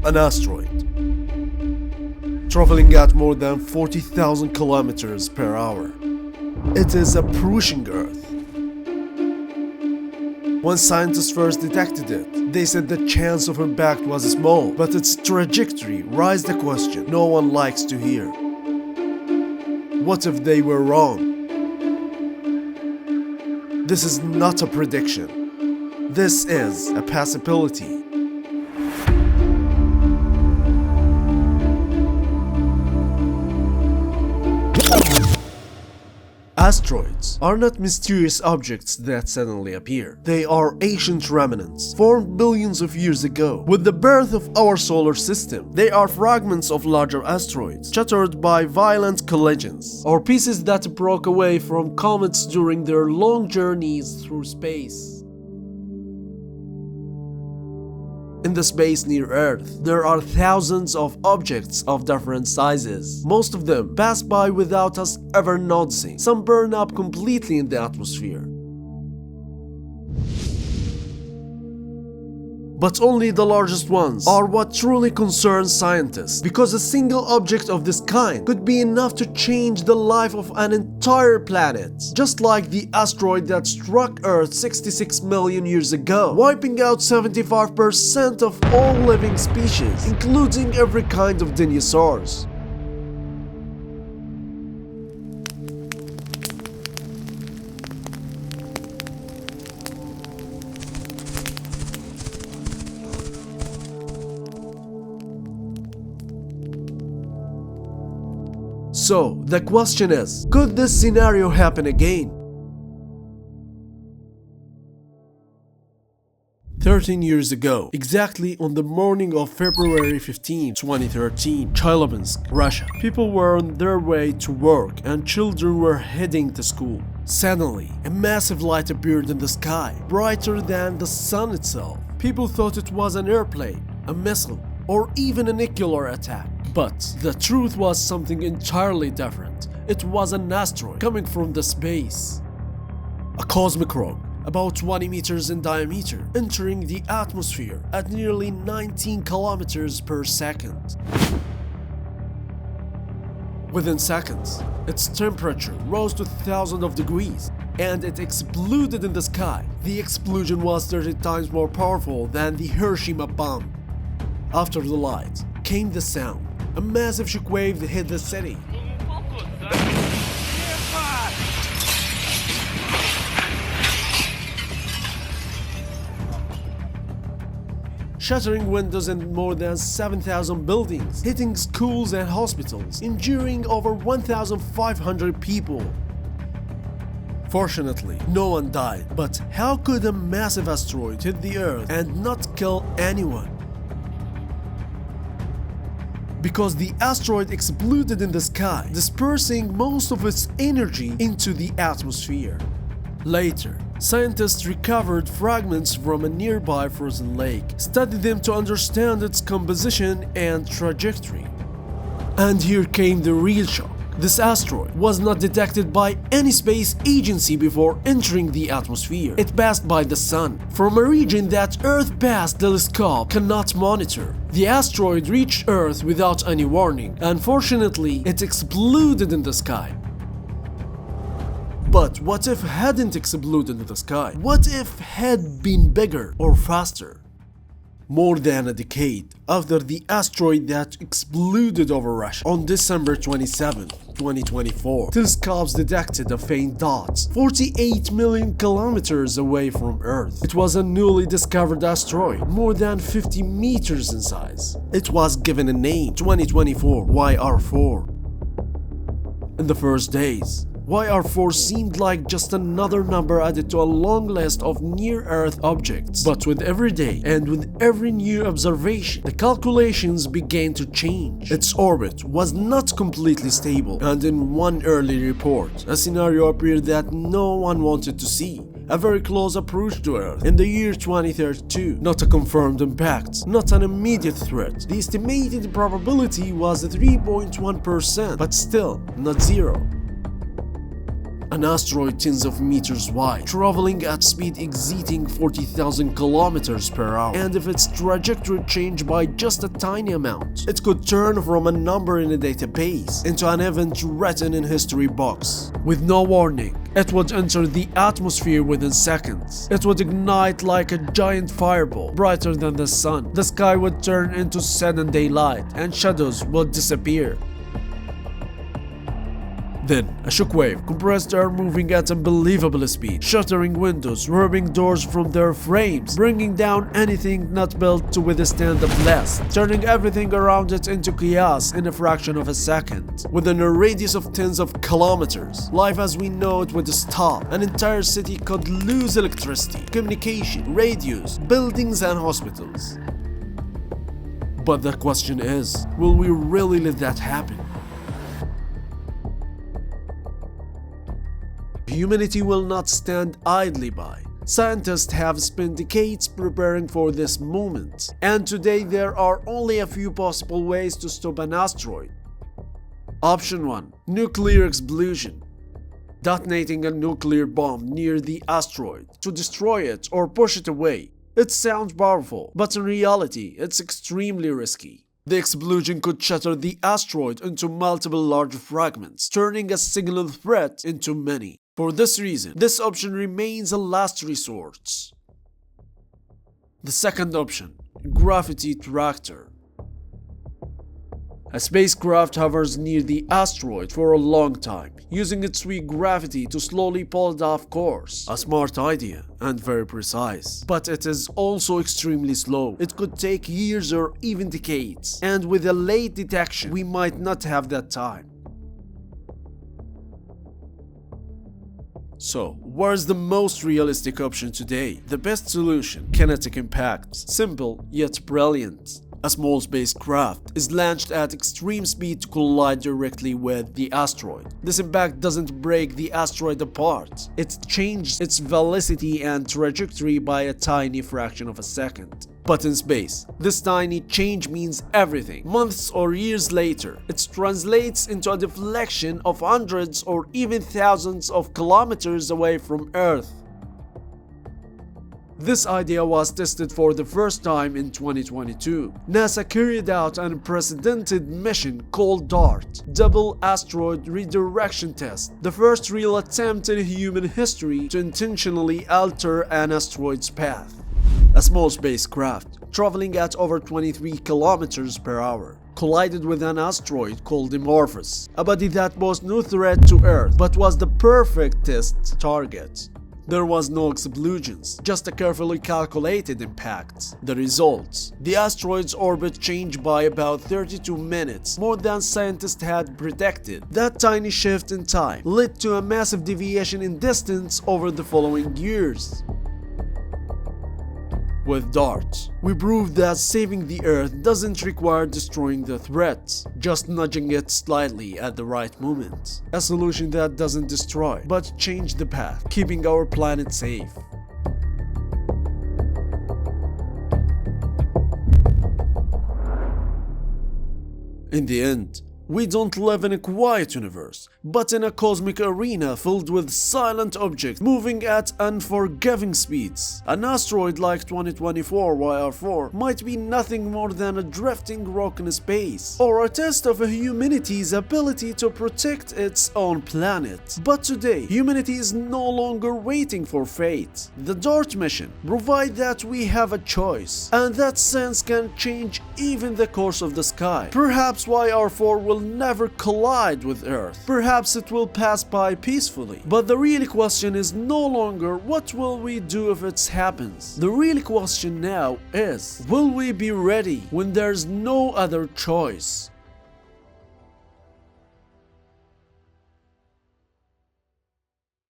An asteroid traveling at more than 40,000 kilometers per hour. It is approaching Earth. When scientists first detected it, they said the chance of impact was small, but its trajectory raised a question no one likes to hear. What if they were wrong? This is not a prediction. This is a possibility. Asteroids are not mysterious objects that suddenly appear. They are ancient remnants, formed billions of years ago. With the birth of our solar system, they are fragments of larger asteroids, shattered by violent collisions, or pieces that broke away from comets during their long journeys through space. In the space near Earth, there are thousands of objects of different sizes. Most of them pass by without us ever noticing. Some burn up completely in the atmosphere. But only the largest ones are what truly concerns scientists, because a single object of this kind could be enough to change the life of an entire planet. Just like the asteroid that struck Earth 66 million years ago, wiping out 75% of all living species, including every kind of dinosaurs. So, the question is, could this scenario happen again? 13 years ago, exactly on the morning of February 15, 2013, Chelyabinsk, Russia, people were on their way to work and children were heading to school. Suddenly, a massive light appeared in the sky, brighter than the sun itself. People thought it was an airplane, a missile, or even a nuclear attack. But the truth was something entirely different. It was an asteroid coming from the space. A cosmic rock, about 20 meters in diameter, entering the atmosphere at nearly 19 kilometers per second. Within seconds, its temperature rose to thousands of degrees, and it exploded in the sky. The explosion was 30 times more powerful than the Hiroshima bomb. After the light came the sound. A massive shockwave hit the city. Shattering windows in more than 7,000 buildings, hitting schools and hospitals, injuring over 1,500 people. Fortunately, no one died, but how could a massive asteroid hit the Earth and not kill anyone? Because the asteroid exploded in the sky, dispersing most of its energy into the atmosphere. Later, scientists recovered fragments from a nearby frozen lake, studied them to understand its composition and trajectory. And here came the real shock. This asteroid was not detected by any space agency before entering the atmosphere. It passed by the sun, from a region that Earth-based telescope cannot monitor. The asteroid reached Earth without any warning. Unfortunately, it exploded in the sky. But what if it hadn't exploded in the sky? What if it had been bigger or faster? More than a decade after the asteroid that exploded over Russia on December 27, 2024, telescopes detected a faint dot 48 million kilometers away from Earth. It was a newly discovered asteroid, more than 50 meters in size. It was given a name, 2024 YR4. In the first days, YR4 seemed like just another number added to a long list of near-Earth objects. But with every day and with every new observation, the calculations began to change. Its orbit was not completely stable, and in one early report, a scenario appeared that no one wanted to see. A very close approach to Earth in the year 2032. Not a confirmed impact, not an immediate threat. The estimated probability was 3.1%, but still not zero. An asteroid tens of meters wide, traveling at speed exceeding 40,000 kilometers per hour. And if its trajectory changed by just a tiny amount, it could turn from a number in a database into an event written in history books. With no warning, it would enter the atmosphere within seconds. It would ignite like a giant fireball, brighter than the sun. The sky would turn into sudden daylight, and shadows would disappear. Then, a shockwave, compressed air moving at unbelievable speed, shattering windows, ripping doors from their frames, bringing down anything not built to withstand the blast, turning everything around it into chaos in a fraction of a second. Within a radius of tens of kilometers, life as we know it would stop. An entire city could lose electricity, communication, radios, buildings and hospitals. But the question is, will we really let that happen? Humanity will not stand idly by. Scientists have spent decades preparing for this moment, and today there are only a few possible ways to stop an asteroid. Option 1. Nuclear explosion. Detonating a nuclear bomb near the asteroid to destroy it or push it away. It sounds powerful, but in reality, it's extremely risky. The explosion could shatter the asteroid into multiple large fragments, turning a single threat into many. For this reason, this option remains a last resort. The second option, gravity tractor. A spacecraft hovers near the asteroid for a long time, using its weak gravity to slowly pull it off course. A smart idea and very precise. But it is also extremely slow. It could take years or even decades, and with a late detection, we might not have that time. So, where's the most realistic option today? The best solution, kinetic impact. Simple, yet brilliant. A small spacecraft is launched at extreme speed to collide directly with the asteroid. This impact doesn't break the asteroid apart. It changes its velocity and trajectory by a tiny fraction of a second. But in space, this tiny change means everything. Months or years later, it translates into a deflection of hundreds or even thousands of kilometers away from Earth. This idea was tested for the first time in 2022. NASA carried out an unprecedented mission called DART, Double Asteroid Redirection Test, the first real attempt in human history to intentionally alter an asteroid's path. A small spacecraft, traveling at over 23 kilometers per hour, collided with an asteroid called Dimorphos, a body that posed no threat to Earth but was the perfect test target. There was no explosions, just a carefully calculated impact. The results: the asteroid's orbit changed by about 32 minutes, more than scientists had predicted. That tiny shift in time led to a massive deviation in distance over the following years. With DART, we proved that saving the Earth doesn't require destroying the threat, just nudging it slightly at the right moment. A solution that doesn't destroy, but change the path, keeping our planet safe. In the end, we don't live in a quiet universe, but in a cosmic arena filled with silent objects moving at unforgiving speeds. An asteroid like 2024 YR4 might be nothing more than a drifting rock in space, or a test of humanity's ability to protect its own planet. But today, humanity is no longer waiting for fate. The DART mission provides that we have a choice, and that sense can change even the course of the sky. Perhaps YR4 will never collide with Earth. Perhaps it will pass by peacefully. But the real question is no longer what will we do if it happens. The real question now is, will we be ready when there's no other choice?